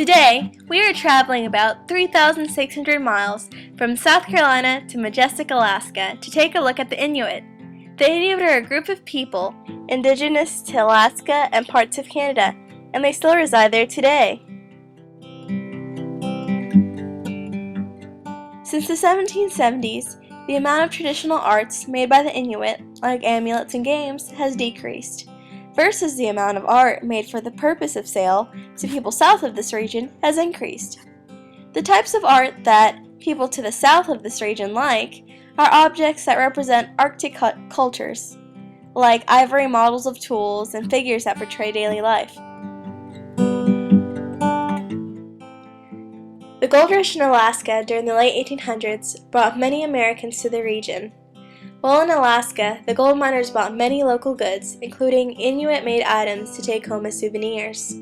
Today, we are traveling about 3,600 miles from South Carolina to majestic Alaska to take a look at the Inuit. The Inuit are a group of people indigenous to Alaska and parts of Canada, and they still reside there today. Since the 1770s, the amount of traditional arts made by the Inuit, like amulets and games, has decreased, versus the amount of art made for the purpose of sale to people south of this region has increased. The types of art that people to the south of this region like are objects that represent Arctic cultures, like ivory models of tools and figures that portray daily life. The gold rush in Alaska during the late 1800s brought many Americans to the region. While in Alaska, the gold miners bought many local goods, including Inuit-made items to take home as souvenirs.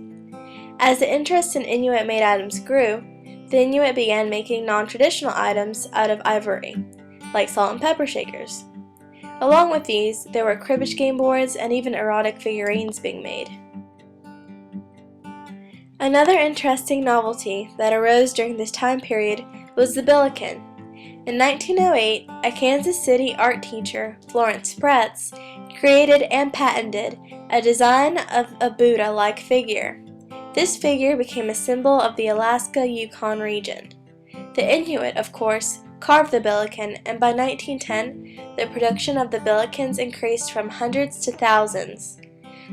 As the interest in Inuit-made items grew, the Inuit began making non-traditional items out of ivory, like salt and pepper shakers. Along with these, there were cribbage game boards and even erotic figurines being made. Another interesting novelty that arose during this time period was the billiken. In 1908, a Kansas City art teacher, Florence Spretz, created and patented a design of a Buddha-like figure. This figure became a symbol of the Alaska-Yukon region. The Inuit, of course, carved the billiken, and by 1910, the production of the billikens increased from hundreds to thousands.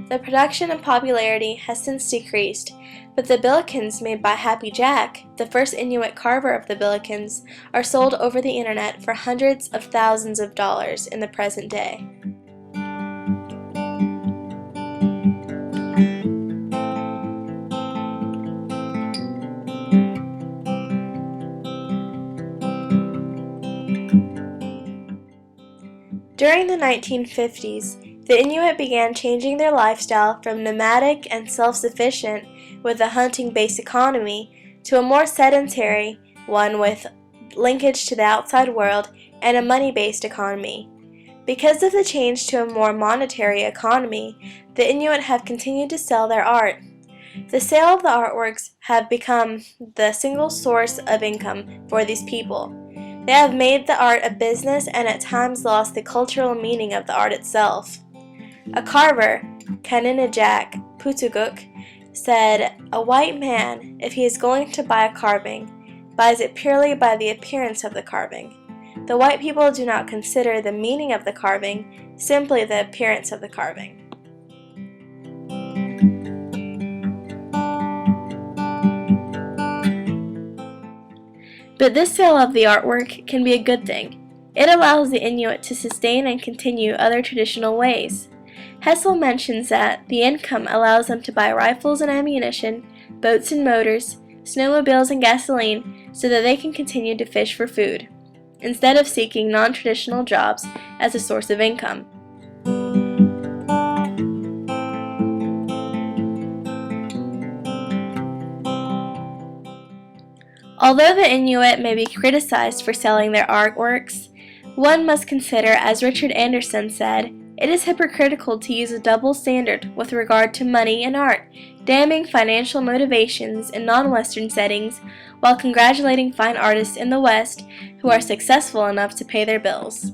The production and popularity has since decreased, but the billikens made by Happy Jack, the first Inuit carver of the billikens, are sold over the internet for hundreds of thousands of dollars in the present day. During the 1950s, the Inuit began changing their lifestyle from nomadic and self-sufficient with a hunting-based economy to a more sedentary one with linkage to the outside world and a money-based economy. Because of the change to a more monetary economy, the Inuit have continued to sell their art. The sale of the artworks have become the single source of income for these people. They have made the art a business and at times lost the cultural meaning of the art itself. A carver, Kaninijak Putuguk, said, "A white man, if he is going to buy a carving, buys it purely by the appearance of the carving. The white people do not consider the meaning of the carving, simply the appearance of the carving." But this sale of the artwork can be a good thing. It allows the Inuit to sustain and continue other traditional ways. Hessel mentions that the income allows them to buy rifles and ammunition, boats and motors, snowmobiles and gasoline so that they can continue to fish for food, instead of seeking non-traditional jobs as a source of income. Although the Inuit may be criticized for selling their artworks, one must consider, as Richard Anderson said, it is hypocritical to use a double standard with regard to money and art, damning financial motivations in non-Western settings while congratulating fine artists in the West who are successful enough to pay their bills.